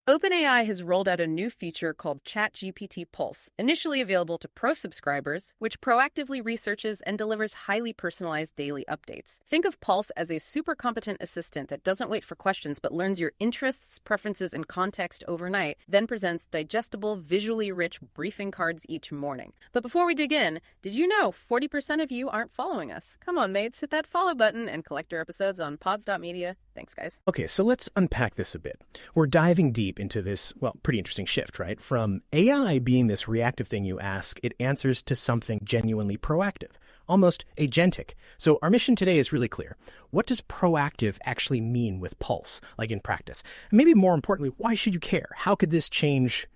OpenAI has rolled out a new feature called ChatGPT Pulse, initially available to Pro subscribers, which proactively researches and delivers highly personalized daily updates. Think of Pulse as a super competent assistant that doesn't wait for questions but learns your interests, preferences, and context overnight, then presents digestible, visually rich briefing cards each morning. But before we dig in, did you know 40% of you aren't following us? Come on, mates, hit that follow button and collect our episodes on pods.media. Thanks, guys. Okay, so let's unpack this a bit. We're diving deep into this, well, pretty interesting shift, right? From AI being this reactive thing you ask, it answers to something genuinely proactive, almost agentic. So our mission today is really clear. What does proactive actually mean with Pulse, like in practice? And maybe more importantly, why should you care? How could this change,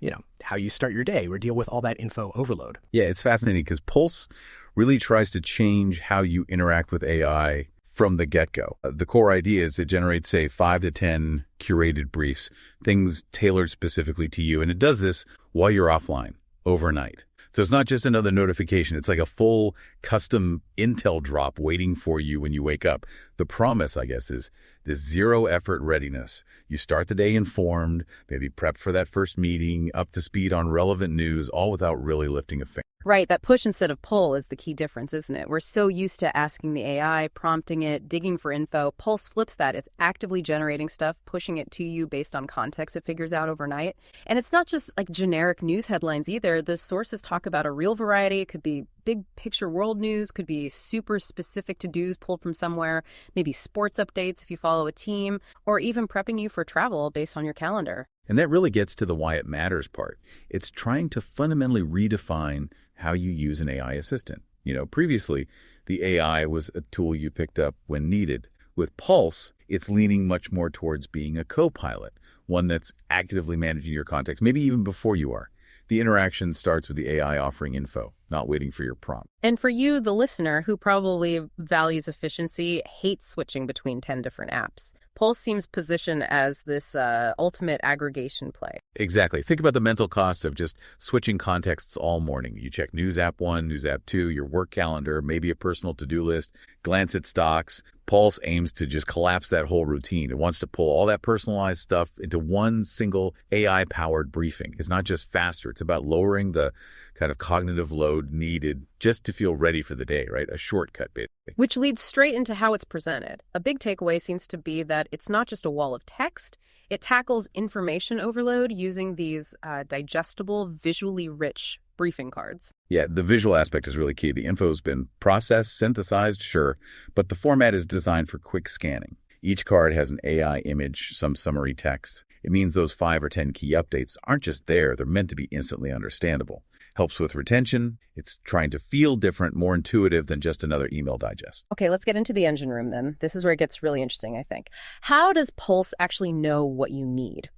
how you start your day or deal with all that info overload? Yeah, it's fascinating because Pulse really tries to change how you interact with AI from the get-go. The core idea is it generates, say, 5 to 10 curated briefs, things tailored specifically to you. And it does this while you're offline, overnight. So it's not just another notification. It's like a full custom intel drop waiting for you when you wake up. The promise, I guess, is this zero-effort readiness. You start the day informed, maybe prepped for that first meeting, up to speed on relevant news, all without really lifting a finger. Right, that push instead of pull is the key difference, isn't it? We're so used to asking the AI, prompting it, digging for info. Pulse flips that. It's actively generating stuff, pushing it to you based on context it figures out overnight. And it's not just like generic news headlines either. The sources talk about a real variety. It could be big picture world news, could be super specific to-dos pulled from somewhere, maybe sports updates if you follow a team, or even prepping you for travel based on your calendar. And that really gets to the why it matters part. It's trying to fundamentally redefine how you use an AI assistant. Previously, the AI was a tool you picked up when needed. With Pulse, it's leaning much more towards being a co-pilot, one that's actively managing your context, maybe even before you are. The interaction starts with the AI offering info, not waiting for your prompt. And for you, the listener, who probably values efficiency, hates switching between 10 different apps, Pulse seems positioned as this ultimate aggregation play. Exactly. Think about the mental cost of just switching contexts all morning. You check News App 1, News App 2, your work calendar, maybe a personal to-do list, glance at stocks. Pulse aims to just collapse that whole routine. It wants to pull all that personalized stuff into one single AI-powered briefing. It's not just faster. It's about lowering the kind of cognitive load needed just to feel ready for the day, right? A shortcut, basically. Which leads straight into how it's presented. A big takeaway seems to be that it's not just a wall of text. It tackles information overload using these digestible, visually rich briefing cards. Yeah, the visual aspect is really key. The info's been processed, synthesized, sure, but the format is designed for quick scanning. Each card has an AI image, some summary text. It means those 5 or 10 key updates aren't just there, they're meant to be instantly understandable. Helps with retention. It's trying to feel different, more intuitive than just another email digest. Okay, let's get into the engine room then. This is where it gets really interesting, I think. How does Pulse actually know what you need?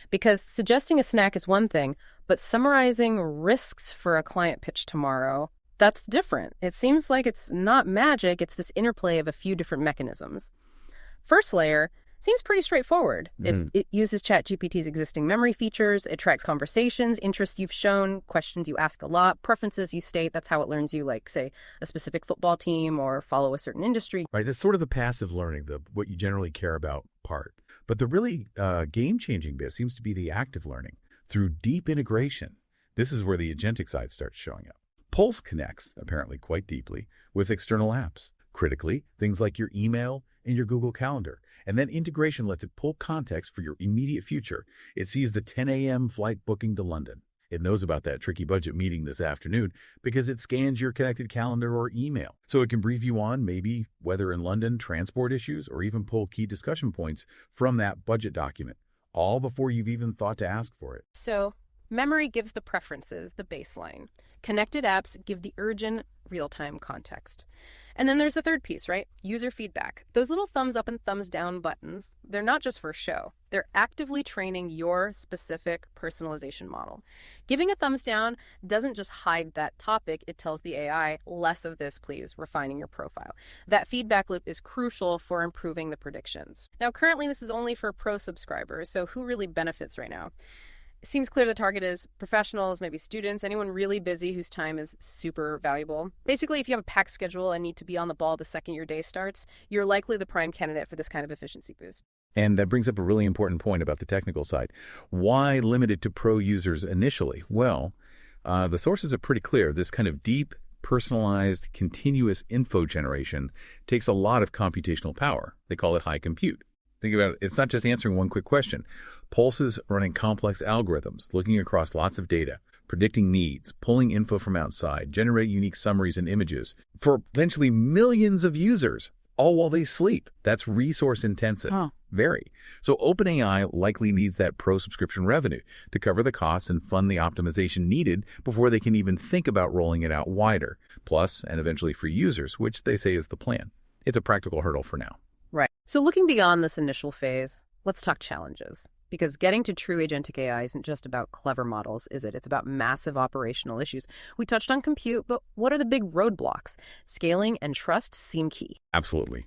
Because suggesting a snack is one thing, but summarizing risks for a client pitch tomorrow, that's different. It seems like it's not magic, it's this interplay of a few different mechanisms. First layer seems pretty straightforward. It uses ChatGPT's existing memory features, it tracks conversations, interests you've shown, questions you ask a lot, preferences you state. That's how it learns you, like, say, a specific football team or follow a certain industry. Right, that's sort of the passive learning, what you generally care about part. But the really game-changing bit seems to be the active learning through deep integration. This is where the agentic side starts showing up. Pulse connects, apparently quite deeply, with external apps. Critically, things like your email and your Google Calendar. And then integration lets it pull context for your immediate future. It sees the 10 a.m. flight booking to London. It knows about that tricky budget meeting this afternoon because it scans your connected calendar or email. So it can brief you on maybe weather in London, transport issues, or even pull key discussion points from that budget document, all before you've even thought to ask for it. So memory gives the preferences, the baseline. Connected apps give the urgent, real-time context. And then there's the third piece, right? User feedback. Those little thumbs up and thumbs down buttons, they're not just for show. They're actively training your specific personalization model. Giving a thumbs down doesn't just hide that topic. It tells the AI, less of this, please, refining your profile. That feedback loop is crucial for improving the predictions. Now, currently, this is only for Pro subscribers, so who really benefits right now? It seems clear the target is professionals, maybe students, anyone really busy whose time is super valuable. Basically, if you have a packed schedule and need to be on the ball the second your day starts, you're likely the prime candidate for this kind of efficiency boost. And that brings up a really important point about the technical side. Why limit it to pro users initially? Well, the sources are pretty clear. This kind of deep, personalized, continuous info generation takes a lot of computational power. They call it high compute. Think about it. It's not just answering one quick question. Pulse is running complex algorithms, looking across lots of data, predicting needs, pulling info from outside, generate unique summaries and images for eventually millions of users, all while they sleep. That's resource intensive. Very. So OpenAI likely needs that pro subscription revenue to cover the costs and fund the optimization needed before they can even think about rolling it out wider, plus and eventually for users, which they say is the plan. It's a practical hurdle for now. Right. So looking beyond this initial phase, let's talk challenges. Because getting to true agentic AI isn't just about clever models, is it? It's about massive operational issues. We touched on compute, but what are the big roadblocks? Scaling and trust seem key. Absolutely.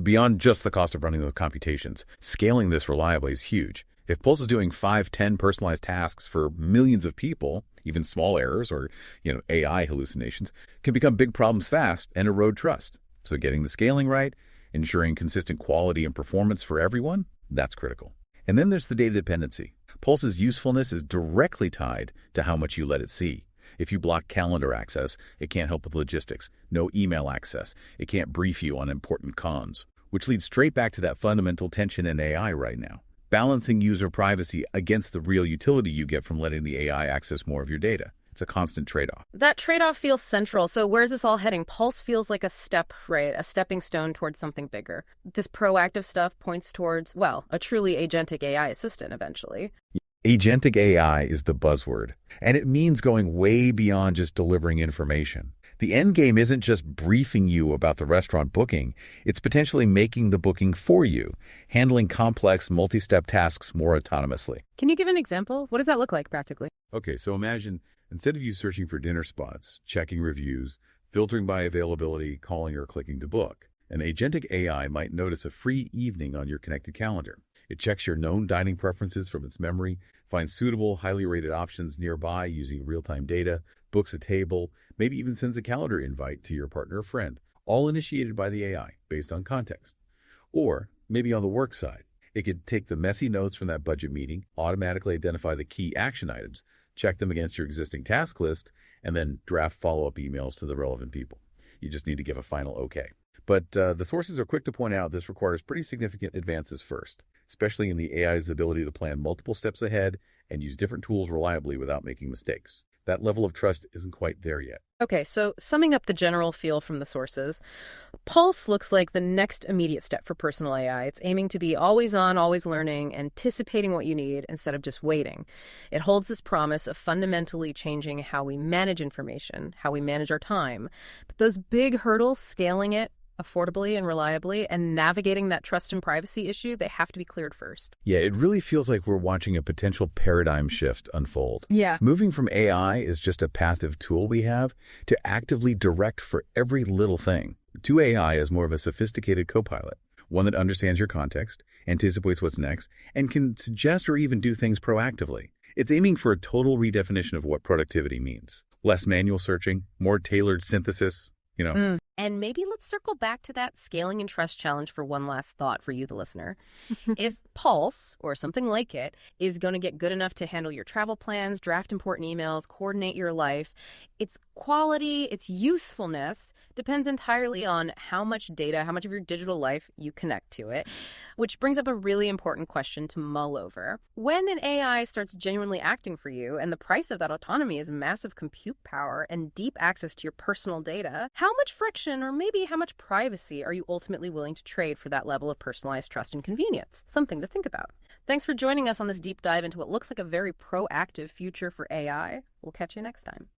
Beyond just the cost of running those computations, scaling this reliably is huge. If Pulse is doing 5, 10 personalized tasks for millions of people, even small errors or AI hallucinations can become big problems fast and erode trust. So getting the scaling right, ensuring consistent quality and performance for everyone, that's critical. And then there's the data dependency. Pulse's usefulness is directly tied to how much you let it see. If you block calendar access, it can't help with logistics. No email access. It can't brief you on important comms, which leads straight back to that fundamental tension in AI right now. Balancing user privacy against the real utility you get from letting the AI access more of your data. It's a constant trade-off. That trade-off feels central. So where's this all heading? Pulse feels like a step, right? A stepping stone towards something bigger. This proactive stuff points towards, well, a truly agentic AI assistant eventually. Agentic AI is the buzzword, and it means going way beyond just delivering information. The end game isn't just briefing you about the restaurant booking. It's potentially making the booking for you, handling complex multi-step tasks more autonomously. Can you give an example? What does that look like practically? Okay, so imagine instead of you searching for dinner spots, checking reviews, filtering by availability, calling or clicking to book, an agentic AI might notice a free evening on your connected calendar. It checks your known dining preferences from its memory, finds suitable, highly rated options nearby using real-time data, books a table, maybe even sends a calendar invite to your partner or friend, all initiated by the AI based on context. Or maybe on the work side, it could take the messy notes from that budget meeting, automatically identify the key action items, check them against your existing task list, and then draft follow-up emails to the relevant people. You just need to give a final okay. But the sources are quick to point out this requires pretty significant advances first, especially in the AI's ability to plan multiple steps ahead and use different tools reliably without making mistakes. That level of trust isn't quite there yet. Okay, so summing up the general feel from the sources, Pulse looks like the next immediate step for personal AI. It's aiming to be always on, always learning, anticipating what you need instead of just waiting. It holds this promise of fundamentally changing how we manage information, how we manage our time. But those big hurdles, scaling it affordably and reliably, and navigating that trust and privacy issue, they have to be cleared first. Yeah, it really feels like we're watching a potential paradigm shift unfold. Yeah. Moving from AI as just a passive tool we have to actively direct for every little thing, to AI as more of a sophisticated co-pilot, one that understands your context, anticipates what's next, and can suggest or even do things proactively. It's aiming for a total redefinition of what productivity means. Less manual searching, more tailored synthesis, And maybe let's circle back to that scaling and trust challenge for one last thought for you, the listener. If Pulse, or something like it, is going to get good enough to handle your travel plans, draft important emails, coordinate your life, its quality, its usefulness depends entirely on how much data, how much of your digital life you connect to it, which brings up a really important question to mull over. When an AI starts genuinely acting for you, and the price of that autonomy is massive compute power and deep access to your personal data, how much friction or maybe how much privacy are you ultimately willing to trade for that level of personalized trust and convenience? Something to think about. Thanks for joining us on this deep dive into what looks like a very proactive future for AI. We'll catch you next time.